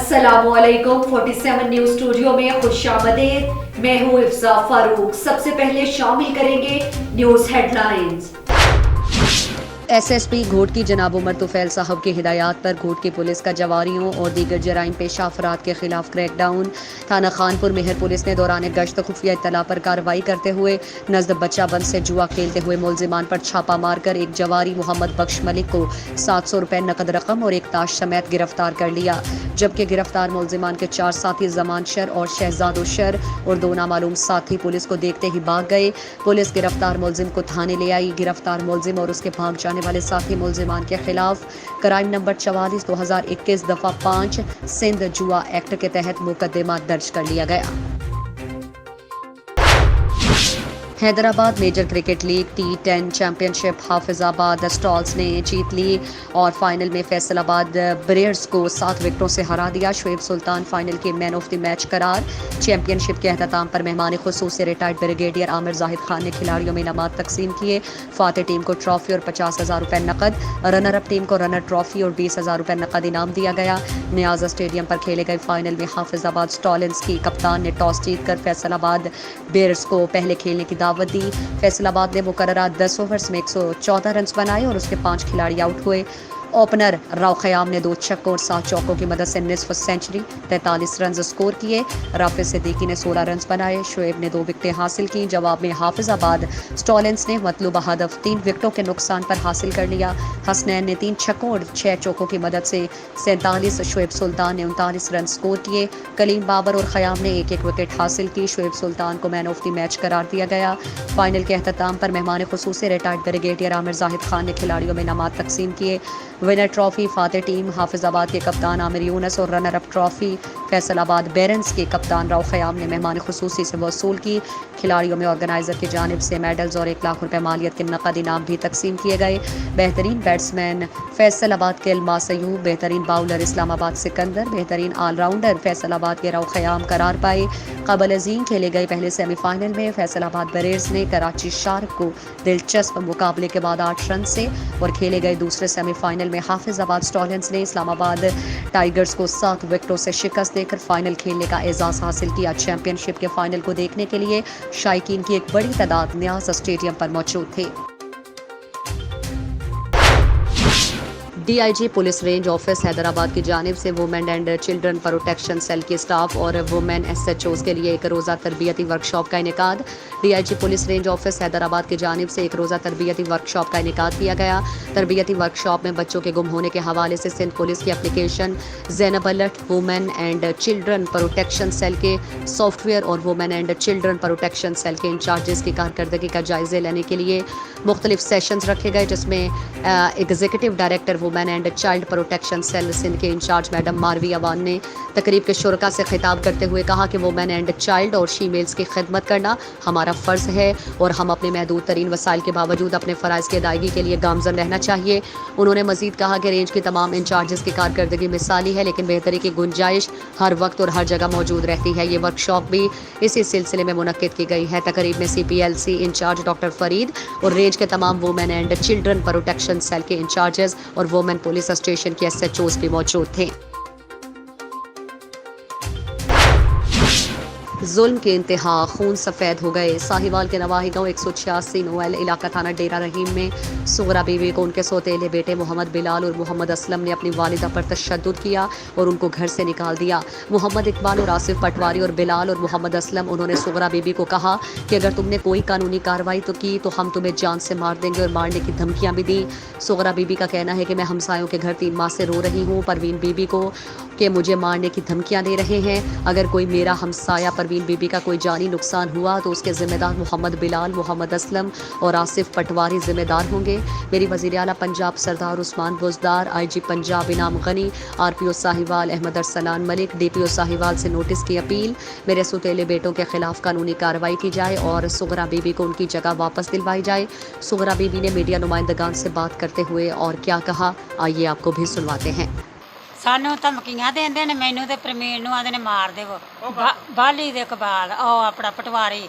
अस्सलामुअलैकुम 47 news studio में खुशामदीद। मैं हूँ इफ्जा फारूक। सबसे पहले शामिल करेंगे न्यूज हेडलाइंस। एसएसपी घोट की जनाब उमर तुफैल साहब की हिदायत पर घोट की पुलिस का जवारियों और दीगर जराइम पेशा अफराद के खिलाफ क्रैकडाउन। थाना खानपुर मेहर पुलिस ने दौरान गश्त खुफिया इत्तला पर कार्रवाई करते हुए नजद बच्चा बंद से जुआ खेलते हुए मुलजिमान पर छापा मारकर एक जवारी मोहम्मद बख्श मलिक को 700 रुपए नकद रकम और एक ताश समेत गिरफ्तार कर लिया, जबकि गिरफ्तार मुलजिमान के 4 साथी जमान शर और शहजादो शर और 2 नामालूम साथी पुलिस को देखते ही भाग गए। पुलिस गिरफ्तार मुलजिम को थाने ले आई। गिरफ्तार मुलजिम और उसके भाग जाने वाले साथी मुलजिमान के खिलाफ क्राइम नंबर 44/2021 दफा 5 सिंध जुआ एक्ट के तहत मुकदमा दर्ज कर लिया गया। Hyderabad major cricket league T10 championship Hafizabad stalls ने जीत ली और फाइनल में फैसलाबाद ब्रेयर्स को 7 विकेटों से हरा दिया। शोएब सुल्तान फाइनल के मैन ऑफ द मैच करार। चैंपियनशिप के अहतमाम पर मेहमान खुसूसी रिटायर्ड ब्रिगेडियर आमिर जाहिद खान ने खिलाड़ियों में इनामात तकसीम किए। फातेह टीम को ट्रॉफी और 50,000 रुपए नकद, रनर अप टीम को रनर ट्रॉफी और 20,000 रुपए नकद इनाम दिया गया। नियाज़ स्टेडियम पर खेले गए फाइनल में हाफिजाबाद स्टॉलेंस की कप्तान ने टॉस जीतकर फैसलाबाद ब्रेयर्स को पहले खेलने की दावत दी। फैसलाबाद ने मुकर्ररा 10 ओवर्स में 114 रन बनाए और उसके 5 खिलाड़ी आउट हुए। ओपनर राव ख़याम ने 2 छक्कों और 7 चौकों की मदद से निस्फ सेंचुरी 43 रन स्कोर किए। राफिज सिद्दीकी ने 16 रन बनाए। शोएब ने 2 विकेटें हासिल की। जवाब में हाफिजाबाद स्टॉलेंस ने मतलूबा हदफ 3 विकेटों के नुकसान पर हासिल कर लिया। हसनैन ने 3 छक्कों और 6 चौकों की मदद से 47, शोएब सुल्तान ने 39 रन स्कोर किए। कलीम बाबर और ख़याम ने 1-1 विकेट हासिल की। शोएब सुल्तान को मैन ऑफ द मैच करार दिया गया। फाइनल के अख्ताम पर मेहमान खुसूसी रिटायर्ड ब्रिगेडियर आमिर जाहिद खान ने खिलाड़ियों में इनामात तकसीम किए। Winner trophy Fateh team Hafizabad के कप्तान आमिर यूनस और रनर अप ट्रॉफी फैसलाबाद बेरेंस के कप्तान राव ख़याम ने मेहमान खुसूसी से वसूल की। खिलाड़ियों में ऑर्गेनाइजर की जानिब से मेडल्स और 1 लाख रुपए मालियत के नकद इनाम भी तकसीम किए गए। बेहतरीन बैट्समैन फैसलाबाद के अल्मास अयूब, बेहतरीन बाउलर इस्लामाबाद सिकंदर, बेहतरीन ऑलराउंडर फैसलाबाद के राव ख़याम करार पाए। क़बल अज़ीम खेले गए पहले सेमीफाइनल में फैसलाबाद बेरेंस ने कराची शार्क को दिलचस्प मुकाबले के बाद 8 रन से और खेले गए दूसरे सेमीफाइनल में हाफिजाबाद स्टॉलेंस ने इस्लामाबाद टाइगर्स को 7 विकेटों से शिकस्त देकर फाइनल खेलने का एजाज़ हासिल किया। चैंपियनशिप के फाइनल को देखने के लिए शायकीन की एक बड़ी तादाद नियाज़ स्टेडियम पर मौजूद थे। DIG police range office Hyderabad की जानिब से women and children protection cell के स्टाफ और वुमेन SHOs के लिए एक रोज़ा तरबियती वर्कशॉप का इनेकाद। DIG police range office Hyderabad की जानिब से एक रोज़ा तरबियती वर्कशॉप का इनेकाद किया गया। तरबियती वर्कशॉप में बच्चों के गुम होने के हवाले से सिंध पुलिस की application, Zainab alert women and children protection cell के सॉफ्टवेयर और women and children protection cell के इंचार्जेस की कारकर्दगी का जायज़े लेने के लिए मुख्तलिफ सेशंस रखे गए, जिसमें executive director women and child protection cell Sindh के इंचार्ज मैडम मारवी अवान ने तकरीब के शुरका से खिताब करते हुए कहा कि वुमेन एंड चाइल्ड और शीमेल्स की खिदमत करना हमारा फ़र्ज़ है और हम अपने महदूद तरीन वसाइल के बावजूद अपने फ़राइज़ की अदायगी के लिए गामज़न रहना चाहिए। उन्होंने मज़ीद कहा कि रेंज की तमाम इंचार्जेस की कारकर्दगी मिसाली है, लेकिन बेहतरी की गुंजाइश हर वक्त और हर जगह मौजूद रहती है। ये वर्कशॉप भी इसी सिलसिले में मुनक्किद की गई है। तकरीब में CPLC इंचार्ज डॉक्टर फरीद और रेंज के तमाम women and children protection cell के इंचार्जेस और वुमेन पुलिस स्टेशन के SHOs भी मौजूद थे। जुल्म के इंतहा, खून सफ़ेद हो गए। साहिवाल के नवाही गाँव 186 नोएल इलाका थाना डेरा रहीम में सुगरा बीवी को उनके सौतेले बेटे मोहम्मद बिलाल और मोहम्मद असलम ने अपनी वालिदा पर तशद्दुद किया और उनको घर से निकाल दिया। मोहम्मद इकबाल और आसिफ पटवारी और बिलाल और मोहम्मद असलम उन्होंने सुगरा बीबी को कहा कि अगर तुमने कोई कानूनी कार्रवाई तो की तो हम तुम्हें जान से मार देंगे और मारने की धमकियाँ भी दी। सुगरा बीबी का कहना है कि मैं हमसायों के घर 3 माह से रो रही हूँ। परवीन बीबी को कि मुझे मारने की धमकियां दे रहे हैं। अगर कोई मेरा हमसाया परवीन बीबी का कोई जानी नुकसान हुआ तो उसके ज़िम्मेदार मोहम्मद बिलाल, मोहम्मद असलम और आसिफ पटवारी ज़िम्मेदार होंगे। मेरी वज़ीर आला पंजाब सरदार उस्मान बुज़दार, IG पंजाब इनाम गनी, RPO साहिवाल अहमद अरसलान मलिक, DPO साहिवाल से नोटिस की अपील। मेरे सौतेले बेटों के खिलाफ कानूनी कार्रवाई की जाए और सुगरा बीबी को उनकी जगह वापस दिलवाई जाए। सुगरा बीबी ने मीडिया नुमाइंदगान से बात करते हुए और क्या कहा, आइए आपको भी सुनवाते हैं। ਸਾਨੂੰ ਧਮਕੀਆਂ ਦਿੰਦੇ ਨੇ, ਮੈਨੂੰ ਤੇ ਪ੍ਰਮੀਨ ਨੂੰ ਆਂਦੇ ਨੇ ਮਾਰ ਦੇਵੋ। ਬਾਲੀ ਦੇ ਕਬਾਲ ਉਹ ਆਪਣਾ ਪਟਵਾਰੀ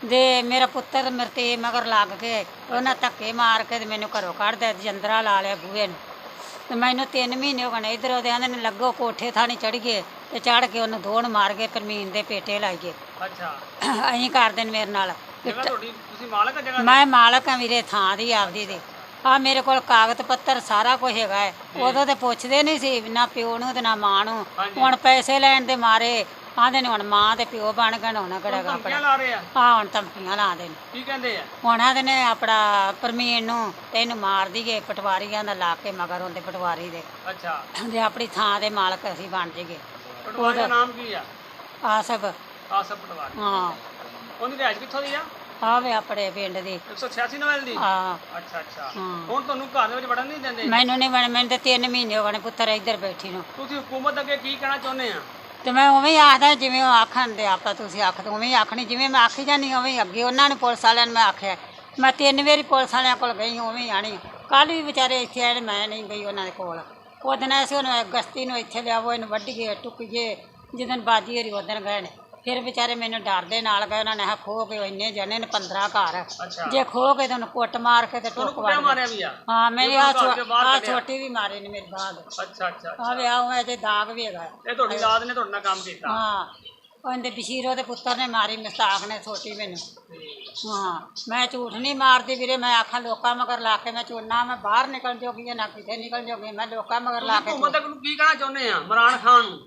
ਦੇ ਮੇਰਾ ਪੁੱਤਰ ਮੇਰੇ ਤੇ ਮਗਰ ਲੱਗ ਕੇ ਉਹਨਾਂ ਧੱਕੇ ਮਾਰ ਕੇ ਤੇ ਮੈਨੂੰ ਘਰੋਂ ਕੱਢ ਦੇ, ਜੰਦਰਾ ਲਾ ਲਿਆ ਬੂਹੇ ਨੂੰ। ਤੇ ਮੈਨੂੰ 3 ਮਹੀਨੇ ਹੋ ਗਏ ਇਧਰ ਉਹਦੇ ਆਂਦੇ ਨੇ ਲੱਗੋ ਕੋਠੇ ਥਾਣੀ ਚੜ ਗਏ ਤੇ ਚੜ ਕੇ ਉਹਨੂੰ ਦੋੜ ਮਾਰ ਕੇ ਪਰਮੀਨ ਦੇ ਪੇਟੇ ਲਾਈਏ। ਅੱਛਾ ਅਸੀਂ ਕਰਦੇ ਨੇ ਮੇਰੇ ਨਾਲ। ਜਗ੍ਹਾ ਤੁਹਾਡੀ, ਤੁਸੀਂ ਮਾਲਕ ਆ ਜਗ੍ਹਾ ਦੇ? ਮੈਂ ਮਾਲਕ ਆ ਵੀਰੇ ਥਾਂ ਦੀ ਆਪਦੀ ਦੇ। ਆ ਮੇਰੇ ਕੋਲ ਕਾਗਜ਼ ਪੱਤਰ ਸਾਰਾ ਕੁਝ ਹੈਗਾ ਹੈ। ਉਦੋਂ ਤੇ ਪੁੱਛਦੇ ਨਹੀਂ ਸੀ ਨਾ ਪਿਓ ਨੂੰ ਤੇ ਨਾ ਮਾਂ ਨੂੰ। ਹੁਣ ਪੈਸੇ ਲੈਣ ਦੇ ਮਾਰੇ ਆਂਦੇ ਨੇ ਹੁਣ ਮਾਂ ਤੇ ਪਿਓ ਬਣ ਗਏ ਹੁਣ ਕਿਹੜਾ ਧਮਕੀਆਂ ਲਾ ਰਹੇ ਆ? ਹਾਂ ਹੁਣ ਧਮਕੀਆਂ ਲਾਉਂਦੇ ਨੇ। ਕੀ ਕਹਿੰਦੇ ਆ? ਹੁਣ ਆਂਦੇ ਨੇ ਆਪਣਾ ਪਰਮੀਨ ਨੂੰ ਤੇ ਇਹਨੂੰ ਮਾਰ ਦਈਏ, ਪਟਵਾਰੀਆਂ ਦਾ ਲਾ ਕੇ ਮਗਰ ਹੁੰਦੇ ਪਟਵਾਰੀ ਦੇ। ਅੱਛਾ ਜੇ ਆਪਣੀ ਥਾਂ ਦੇ ਮਾਲਕ ਅਸੀਂ ਬਣ ਜਾਈਏ। ਪਟਵਾਰੀ ਦਾ ਨਾਮ ਕੀ ਆ? ਆਸਫ। ਆਸਫ ਪਟਵਾਰੀ। ਹਾਂ ਉਹਦੀ ਰਿਹਾਇਸ਼ ਕਿੱਥੋਂ ਦੀ ਆ? ਆਵੇ ਆਪਣੇ ਪਿੰਡ ਦੀ। 186 ਨਵੈਲ ਦੀ? ਹਾਂ ਅੱਛਾ ਅੱਛਾ। ਹਾਂ। ਹੁਣ ਤੁਹਾਨੂੰ ਘਰ ਦੇ ਵਿੱਚ ਵੜਨ ਨਹੀਂ ਦਿੰਦੇ? ਮੈਨੂੰ ਨਹੀਂ ਬਣ ਮੈਨੂੰ ਤੇ 3 ਮਹੀਨੇ ਹੋ ਗਏ ਪੁੱਤਰ ਇੱਧਰ ਬੈਠੀ ਨੂੰ। ਤੁਸੀਂ ਹਕੂਮਤ ਅੱਗੇ ਕੀ ਕਹਿਣਾ ਚਾਹੁੰਦੇ ਆ? ਤੇ ਮੈਂ ਉਵੇਂ ਹੀ ਆਖਦਾ ਜਿਵੇਂ ਉਹ ਆਖਣ ਦੇ ਆਪਾਂ ਤੁਸੀਂ ਆਖਦੇ ਉਵੇਂ ਹੀ ਆਖਣੀ, ਜਿਵੇਂ ਮੈਂ ਆਖੀ ਜਾਂਦੀ ਉਵੇਂ ਹੀ ਅੱਗੇ ਉਹਨਾਂ ਨੂੰ ਪੁਲਿਸ ਵਾਲਿਆਂ ਨੂੰ ਮੈਂ ਆਖਿਆ। ਮੈਂ 3 ਵਾਰੀ ਪੁਲਿਸ ਵਾਲਿਆਂ ਕੋਲ ਗਈ ਉਵੇਂ ਹੀ ਆਣੀ। ਕੱਲ੍ਹ ਵੀ ਵਿਚਾਰੇ ਇੱਥੇ ਆਏ ਮੈਂ ਨਹੀਂ ਗਈ ਉਹਨਾਂ ਦੇ ਕੋਲ। ਉਹ ਦਿਨ ਅਸੀਂ ਉਹਨੂੰ ਗਸਤੀ ਨੂੰ ਇੱਥੇ ਲਿਆਵੋ ਇਹਨੂੰ ਵੱਢੀਏ ਟੁੱਕੀਏ ਜਿੱਦਣ ਬਾਜੀ ਹੋਰੀ ਉਦਣ ਗਏ ਨੇ। ਫਿਰ ਵਿਚਾਰੇ ਮੈਨੂੰ ਡਰ ਦੇ ਨਾਲ ਗਏ। ਉਹਨਾਂ ਨੇ ਆ ਖੋ ਕੇ ਇੰਨੇ ਜਣੇ ਨੇ 15 ਘਰ ਜੇ ਖੋ ਕੇ ਤੇ ਉਹਨੂੰ ਕੁੱਟ ਮਾਰ ਕੇ ਤੇ ਟੁੱਕ ਮਾਰਿਆ ਵੀ ਆ? ਹਾਂ ਮੇਰੀ ਆ ਛੋਟੀ ਵੀ ਮਾਰੀ ਨੇ ਮੇਰੇ ਬਾਅਦ। ਅੱਛਾ ਅੱਛਾ। ਆ ਵਿਆਹ ਹੋਇਆ ਤੇ ਦਾਗ ਵੀ ਹੈਗਾ। ਇਹ ਤੁਹਾਡੀ ਲਾਦ ਨੇ ਤੁਹਾਡੇ ਨਾਲ ਕੰਮ ਕੀਤਾ? ਹਾਂ ਉਹਦੇ ਬਸ਼ੀਰੋ ਦੇ ਪੁੱਤਰ ਨੇ ਮਾਰੀ ਮਸਤਾਕ ਨੇ ਛੋਟੀ ਮੈਨੂੰ। ਹਾਂ ਮੈਂ ਝੂਠ ਨਹੀਂ ਮਾਰਦੀ ਵੀਰੇ। ਮੈਂ ਆਖਾਂ ਲੋਕਾਂ ਮਗਰ ਲਾ ਕੇ ਮੈਂ ਚੋਨਾ ਮੈਂ ਬਾਹਰ ਨਿਕਲ ਜੋਗੀ ਨਾ ਕਿਤੇ ਨਿਕਲ ਜੋਗੀ। ਮੈਂ ਲੋਕਾਂ ਮਗਰ ਲਾ ਕੇ ਹਕੂਮਤ ਨੂੰ ਕੀ ਕਹਿਣਾ ਚਾਹੁੰਦੇ ਆ ਇਮਰਾਨ ਖਾਨ ਨੂੰ?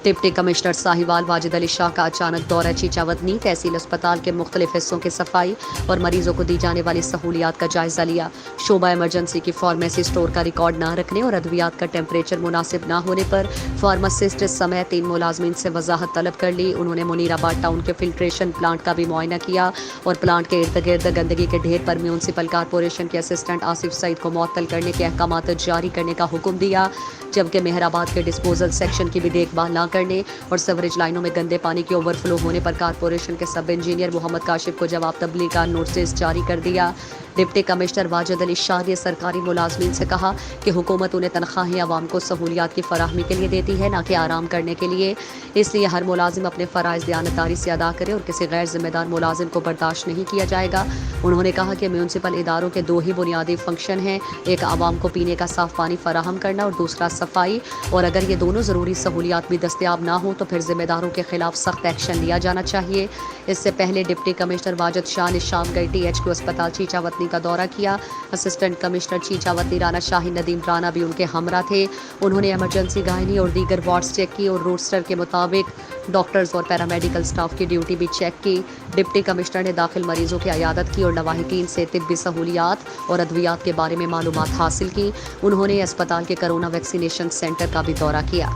डिप्टी कमिश्नर साहिवाल वाजिद अली शाह का अचानक दौरा चीचावतनी। तहसील अस्पताल के मुख्तलिफ हिस्सों की सफाई और मरीजों को दी जाने वाली सहूलियात का जायजा लिया। शोबा इमरजेंसी की फार्मेसी स्टोर का रिकॉर्ड न रखने और अद्वियात का टेम्परेचर मुनासिब न होने पर फार्मासिस्ट इस समय 3 मुलाजमीन से वजाहत तलब कर ली। उन्होंने मुनीराबाद टाउन के फिल्ट्रेशन प्लांट का भी मुआयना किया और प्लांट के इर्द गिर्द गंदगी के ढेर पर म्यूनसिपल कारपोरेशन के असिस्टेंट आसिफ सईद को मुअत्तल करने के अहकामात जारी करने का हुक्म दिया। जबकि मेहराबाद के डिस्पोजल सेक्शन की भी देखभाल न करने और सीवरेज लाइनों में गंदे पानी के ओवरफ्लो होने पर कारपोरेशन के सब इंजीनियर मोहम्मद काशिफ को जवाब तबलीग का नोटिस जारी कर दिया। डिप्टी कमिश्नर वाजिद अली शाह ने सरकारी मुलाजमीन से कहा कि हुकूमत उन्हें तनख्वाहें आवाम को सहूलियात की फराहमी के लिए देती है, न कि आराम करने के लिए। इसलिए हर मुलाजिम अपने फ़राइज़ दयानतदारी से अदा करे और किसी गैर जिम्मेदार मुलाजिम को बर्दाश्त नहीं किया जाएगा। उन्होंने कहा कि म्यूनसिपल इदारों के 2 ही बुनियादी फंक्शन हैं, एक आवाम को पीने का साफ़ पानी फराहम करना और दूसरा सफाई। और अगर ये दोनों ज़रूरी सहूलियात भी दस्तियाब ना हो तो फिर जिम्मेदारों के खिलाफ सख्त एक्शन लिया जाना चाहिए। इससे पहले डिप्टी कमिश्नर वाजिद शाह ने शाम गई THQ अस्पताल चीचावतनी का दौरा किया। असिस्टेंट कमिश्नर चीचावतनी राना शाही नदीम राना भी उनके हमरा थे। उन्होंने इमरजेंसी गायनी और दीगर वार्ड्स चेक की और रोस्टर के मुताबिक डॉक्टर्स और पैरामेडिकल स्टाफ की ड्यूटी भी चेक की। डिप्टी कमिश्नर ने दाखिल मरीजों की अयादत की और लवाहिकीन से तिब्बी सहूलियात और अद्वियात के बारे में मालूमात हासिल की। उन्होंने अस्पताल के कोरोना वैक्सीनेशन सेंटर का भी दौरा किया।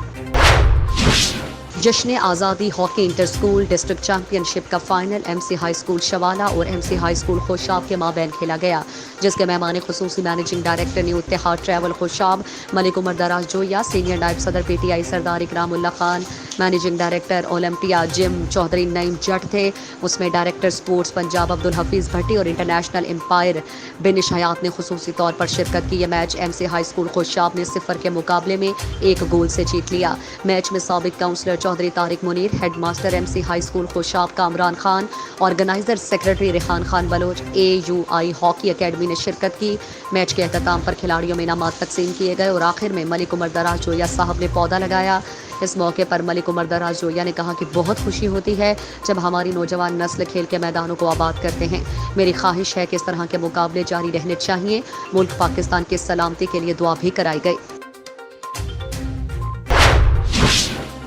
जश्न आज़ादी hockey inter school district championship का फाइनल MC हाई स्कूल शवाला और MC हाई स्कूल खुशाब के माबैन खेला गया, जिसके मेहमान खुसूसी managing director new Ittehad travel Khushab Malik Umar Daraz Joya, senior नायब सदर PTI Sardar Ikramullah Khan, managing director Olympia gym Chaudhry Naeem Jutt थे। उसमें डायरेक्टर स्पोर्ट्स पंजाब अब्दुल हफीज़ भट्टी और इंटरनेशनल एम्पायर बिनिश हयात ने खुसूसी तौर पर शिरकत की। यह match MC high school Khushab ने 0 के मुकाबले में 1 गोल से जीत लिया। मैच में साबिक councillor Chaudhry Tariq Munir, head master MC high school Khushab Kamran Khan, organiser secretary Rehan Khan Baloch, AUI hockey academy ने शिरकत की। मैच के अख्ताम पर खिलाड़ियों में इनामात तकसीम किए गए और आखिर में मलिक उमर दराज जोया साहब ने पौधा लगाया। इस मौके पर मलिक उमर दराज जोया ने कहा कि बहुत खुशी होती है जब हमारी नौजवान नस्ल खेल के मैदानों को आबाद करते हैं। मेरी ख्वाहिश है कि इस तरह के मुकाबले जारी रहने चाहिए। मुल्क पाकिस्तान की सलामती के लिए दुआ भी कराई गई।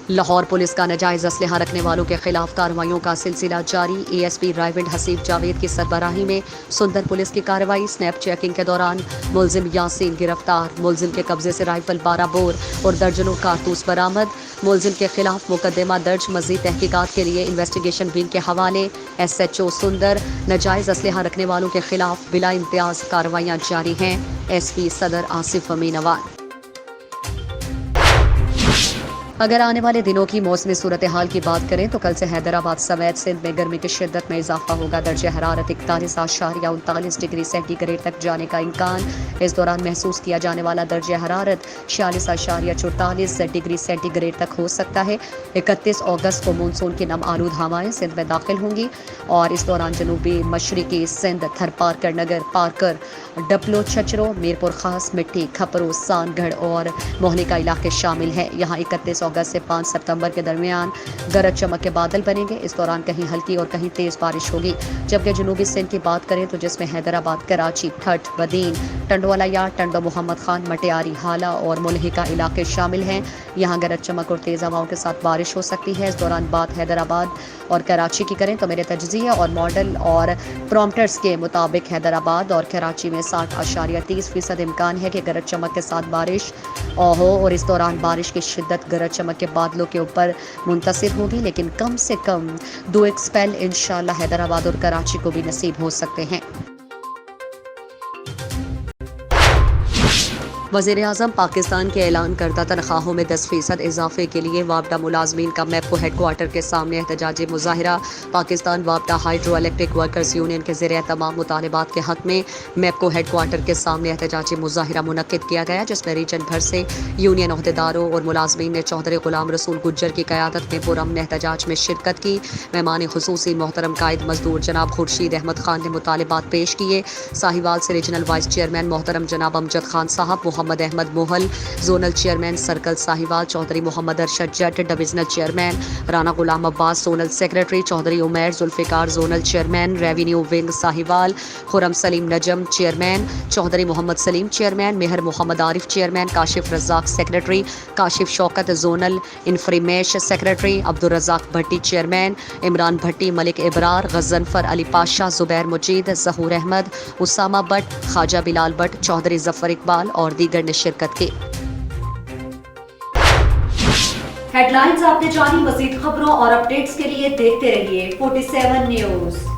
लाहौर पुलिस का नाजायज़ असलहा रखने वालों के खिलाफ कार्रवाइयों का सिलसिला जारी। ASP रायविंड हसीब जावेद की सरबराही में सुंदर पुलिस की कार्रवाई। स्नैप चेकिंग के दौरान मुलजिम यासीन गिरफ्तार, मुलजिम के कब्जे से राइफल 12 बोर और दर्जनों कारतूस बरामद। मुलजिम के खिलाफ मुकदमा दर्ज, मज़ीद तहकीकात के लिए इन्वेस्टिगेशन विंग के हवाले। SHO सुंदर, नाजायज़ असलहा रखने वालों के खिलाफ बिला इम्तियाज़ कार्रवाइयाँ जारी हैं। SP सदर आसिफ अमीन अवान। अगर आने वाले दिनों की मौसमी सूरत हाल की बात करें तो कल से हैदराबाद समेत सिंध में गर्मी की शिद्दत में इजाफा होगा। दर्जे हरारत 41.39 डिग्री सेंटीग्रेड तक जाने का इम्कान। इस दौरान महसूस किया जाने वाला दर्जे हरारत 46.44 डिग्री सेंटीग्रेड तक हो सकता है। 31 अगस्त को मानसून की नम आलूद हवाएं सिंध में दाखिल होंगी और इस दौरान जनूबी मशरकी सिंध, थरपारकर नगर, पारकर, डपलो, छचरो, मीरपुर खास, मिट्टी, खपरो, सानगढ़ और मोहली का इलाके शामिल हैं। यहाँ 31 अगस्त से 5 सितंबर के दरमियान गरज चमक के बादल बनेंगे। इस दौरान कहीं हल्की और कहीं तेज बारिश होगी। जबकि जनूबी सिंध की बात करें तो जिसमें हैदराबाद, कराची, ठठ, बदीन, टंडवाला, टंडो मोहम्मद खान, मटियारी, हाला और मुल्ही का इलाके शामिल हैं। यहाँ गरज चमक और तेज हवाओं के साथ बारिश हो सकती है। इस दौरान बात हैदराबाद और कराची की करें तो मेरे तजज़िया और मॉडल और प्रॉम्प्टर्स के मुताबिक हैदराबाद और कराची में 60.30% इम्कान है कि गरज चमक के साथ बारिश हो और इस दौरान बारिश की शिद्दत गरज चमक के बादलों के ऊपर मुंतसिर होगी, लेकिन कम से कम 2 एक स्पेल इंशाल्लाह हैदराबाद और कराची को भी नसीब हो सकते हैं। वज़ीर-ए-आज़म पाकिस्तान के ऐलान करदा तनख्वाहों में 10% इजाफे के लिए वापडा मुलाजमीन का मैप्को हेडक्वार्टर के सामने एहतजाजी मुजाहिरा। पाकिस्तान वापडा हाइड्रो इलेक्ट्रिक वर्कर्स यूनियन के ज़रिए तमाम मुतालबात के हक़ में मैप्को हेडक्वार्टर के सामने एहतजाजी मुजाहिरा मुनक्किद किया गया, जिसमें रीजन भर से यूनियन अहदेदारों और मुलाजमीन ने चौधरी गुलाम रसूल गुज्जर की क़यादत में पुरअमन एहतजाज में शिरकत की। मेहमान खुसूसी मोहतरम कायद मजदूर जनाब खुर्शीद अहमद खान ने मुतालबात पेश किए। साहिवाल से रीजनल वाइस चेयरमैन मोहतरम जनाब अमजद खान साहब, Mohammad Ahmed Mohal, zonal chairman circle Sahiwal, Chaudhry Mohammad Arshad Jutt, divisional chairman Rana Ghulam Abbas, zonal secretary Chaudhry Umair Zulfiqar, zonal chairman revenue wing Sahiwal, Khurram Saleem Najam chairman, Chaudhry Mohammad Saleem chairman, Mehar Mohammad Arif chairman, Kashif Razzaq secretary, Kashif Shaukat zonal इन्फ्रीमेश secretary, Abdul Razzaq Bhatti chairman, Imran Bhatti, Malik Ibrar, Ghazanfar Ali Pasha, Zubair Mujeed, Zahoor Ahmed, Usama Butt, Khwaja Bilal but, Chaudhary Zafar Iqbal और दीगर ने शिरकत की। हेडलाइंस आपने जानी। मज़ीद खबरों और अपडेट्स के लिए देखते रहिए 47 न्यूज़।